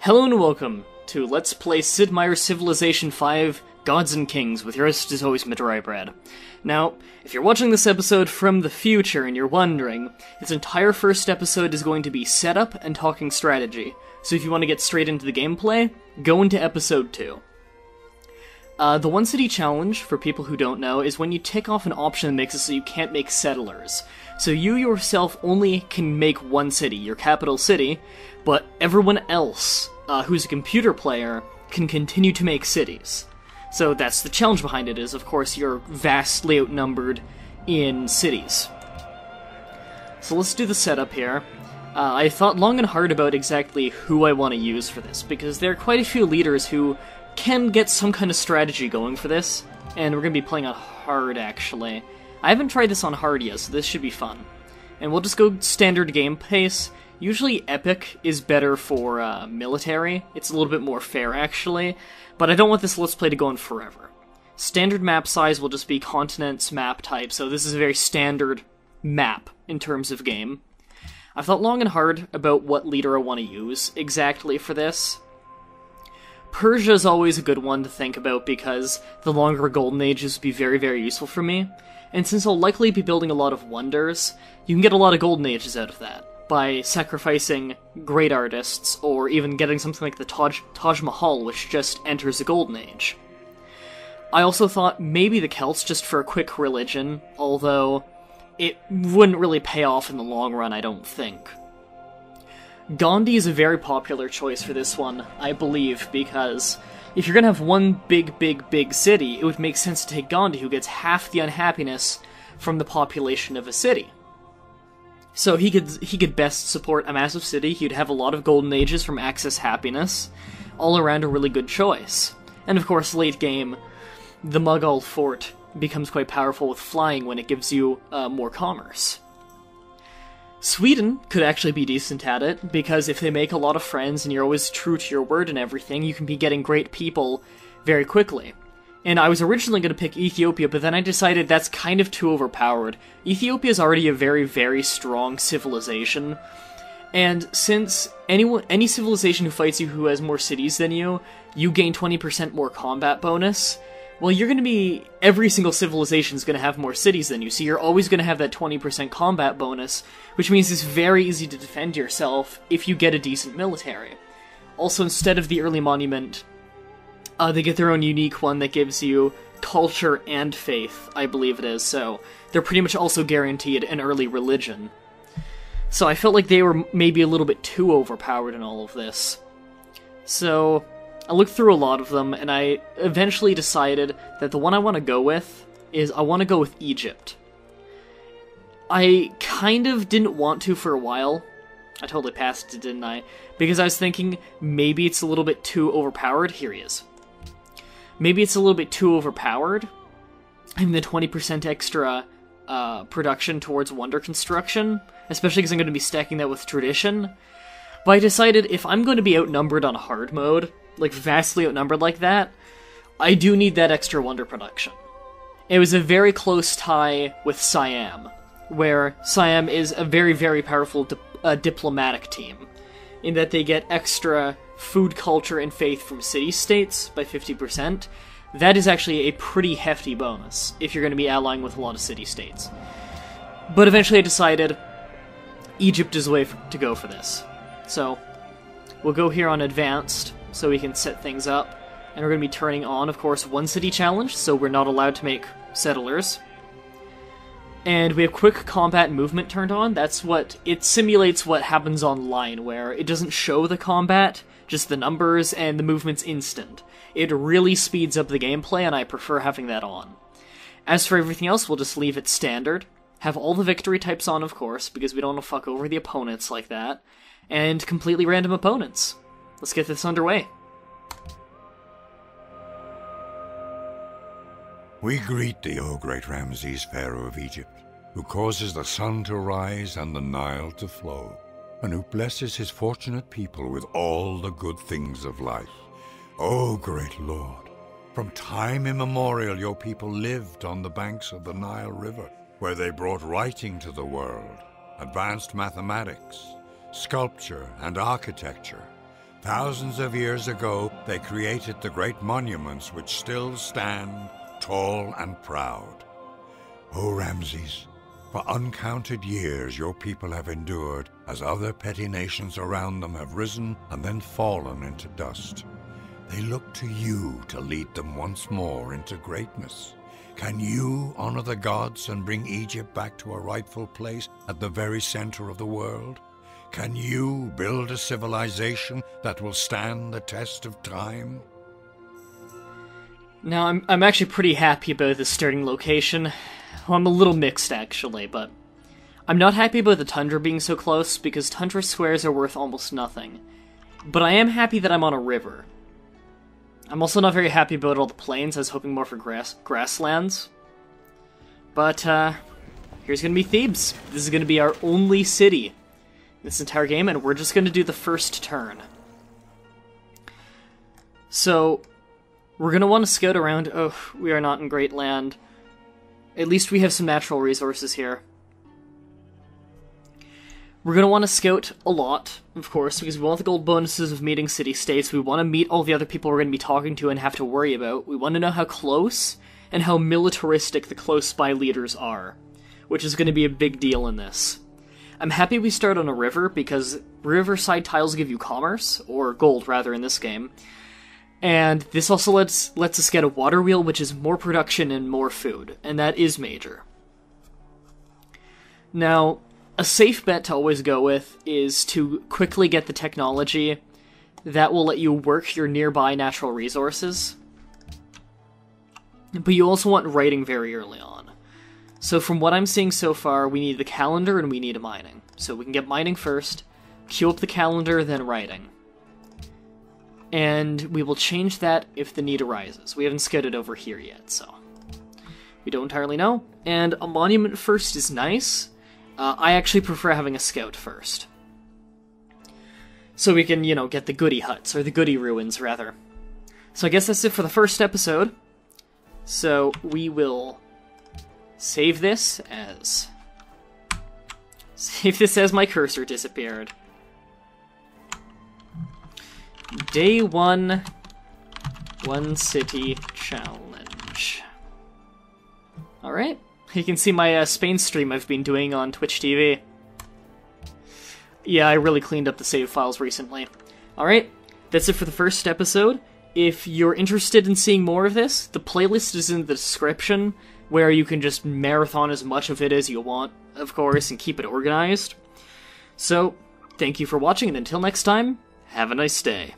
Hello and welcome to Let's Play Sid Meier's Civilization V Gods and Kings with your host as always, Mah-Dry-Bread. Now, if you're watching this episode from the future and you're wondering, its entire first episode is going to be setup and talking strategy, so if you want to get straight into the gameplay, go into episode 2. The One City Challenge, for people who don't know, is when you tick off an option that makes it so you can't make settlers. So you yourself only can make one city, your capital city, but everyone else who's a computer player can continue to make cities. So that's the challenge behind it, is of course you're vastly outnumbered in cities. So let's do the setup here. I thought long and hard about exactly who I want to use for this, because there are quite a few leaders who can get some kind of strategy going for this, and we're going to be playing on hard, actually. I haven't tried this on hard yet, so this should be fun. And we'll just go standard game pace. Usually epic is better for military. It's a little bit more fair, actually, but I don't want this Let's Play to go on forever. Standard map size will just be continents map type, so this is a very standard map in terms of game. I've thought long and hard about what leader I want to use exactly for this. Persia is always a good one to think about because the longer Golden Ages would be very, very useful for me. And since I'll likely be building a lot of wonders, you can get a lot of Golden Ages out of that by sacrificing great artists, or even getting something like the Taj Mahal, which just enters the Golden Age. I also thought maybe the Celts just for a quick religion, although it wouldn't really pay off in the long run, I don't think. Gandhi is a very popular choice for this one, I believe, because if you're gonna have one big city, it would make sense to take Gandhi, who gets half the unhappiness from the population of a city. So he could best support a massive city, he'd have a lot of golden ages from access happiness, all around a really good choice. And of course, late game, the Mughal fort becomes quite powerful with flying when it gives you more commerce. Sweden could actually be decent at it, because if they make a lot of friends and you're always true to your word and everything, you can be getting great people very quickly. And I was originally going to pick Ethiopia, but then I decided that's kind of too overpowered. Ethiopia is already a very, very strong civilization, and since any civilization who fights you who has more cities than you, you gain 20% more combat bonus. Well, you're going to be... every single civilization is going to have more cities than you, so you're always going to have that 20% combat bonus, which means it's very easy to defend yourself if you get a decent military. Also, instead of the early monument, they get their own unique one that gives you culture and faith, I believe it is, so they're pretty much also guaranteed an early religion. So I felt like they were maybe a little bit too overpowered in all of this. So I looked through a lot of them, and I eventually decided that the one I want to go with is I want to go with Egypt. I kind of didn't want to for a while. I totally passed it, didn't I? Because I was thinking maybe it's a little bit too overpowered. Here he is. Maybe it's a little bit too overpowered. I mean, the 20% extra production towards wonder construction, especially because I'm going to be stacking that with tradition. But I decided if I'm going to be outnumbered on hard mode, like vastly outnumbered like that, I do need that extra wonder production. It was a very close tie with Siam, where Siam is a very, very powerful diplomatic team, in that they get extra food, culture, and faith from city-states by 50%. That is actually a pretty hefty bonus, if you're going to be allying with a lot of city-states. But eventually I decided Egypt is the way to go for this. So, we'll go here on Advanced, so we can set things up. And we're going to be turning on, of course, One City Challenge, so we're not allowed to make settlers. And we have quick combat movement turned on. That's what... it simulates what happens online, where it doesn't show the combat, just the numbers, and the movement's instant. It really speeds up the gameplay, and I prefer having that on. As for everything else, we'll just leave it standard. Have all the victory types on, of course, because we don't want to fuck over the opponents like that. And completely random opponents. Let's get this underway. We greet thee, O great Ramses, Pharaoh of Egypt, who causes the sun to rise and the Nile to flow, and who blesses his fortunate people with all the good things of life. O great Lord, from time immemorial your people lived on the banks of the Nile River, where they brought writing to the world, advanced mathematics, sculpture and architecture, Thousands of years ago, they created the great monuments which still stand tall and proud. O Ramses, for uncounted years your people have endured as other petty nations around them have risen and then fallen into dust. They look to you to lead them once more into greatness. Can you honor the gods and bring Egypt back to a rightful place at the very center of the world? Can you build a civilization that will stand the test of time? Now, I'm actually pretty happy about the starting location. Well, I'm a little mixed, actually, but I'm not happy about the tundra being so close, because tundra squares are worth almost nothing. But I am happy that I'm on a river. I'm also not very happy about all the plains. I was hoping more for grasslands. But, here's gonna be Thebes. This is gonna be our only city in this entire game, and we're just gonna do the first turn. So, we're gonna want to scout around. Oh, we are not in Great Land. At least we have some natural resources here. We're going to want to scout a lot, of course, because we want the gold bonuses of meeting city-states. We want to meet all the other people we're going to be talking to and have to worry about. We want to know how close and how militaristic the close spy leaders are, which is going to be a big deal in this. I'm happy we start on a river, because riverside tiles give you commerce, or gold, rather, in this game. And this also lets us get a water wheel, which is more production and more food, and that is major. Now, a safe bet to always go with is to quickly get the technology that will let you work your nearby natural resources. But you also want writing very early on. So from what I'm seeing so far, we need the calendar and we need a mining. So we can get mining first, queue up the calendar, then writing. And we will change that if the need arises. We haven't scouted over here yet, so we don't entirely know. And a monument first is nice. I actually prefer having a scout first. So we can, get the goody huts, or the goody ruins, rather. So I guess that's it for the first episode. So we will save this as my cursor disappeared. Day 1, one city challenge. Alright. You can see my Spain stream I've been doing on Twitch TV. Yeah, I really cleaned up the save files recently. Alright, that's it for the first episode. If you're interested in seeing more of this, the playlist is in the description, where you can just marathon as much of it as you want, of course, and keep it organized. So, thank you for watching, and until next time, have a nice day.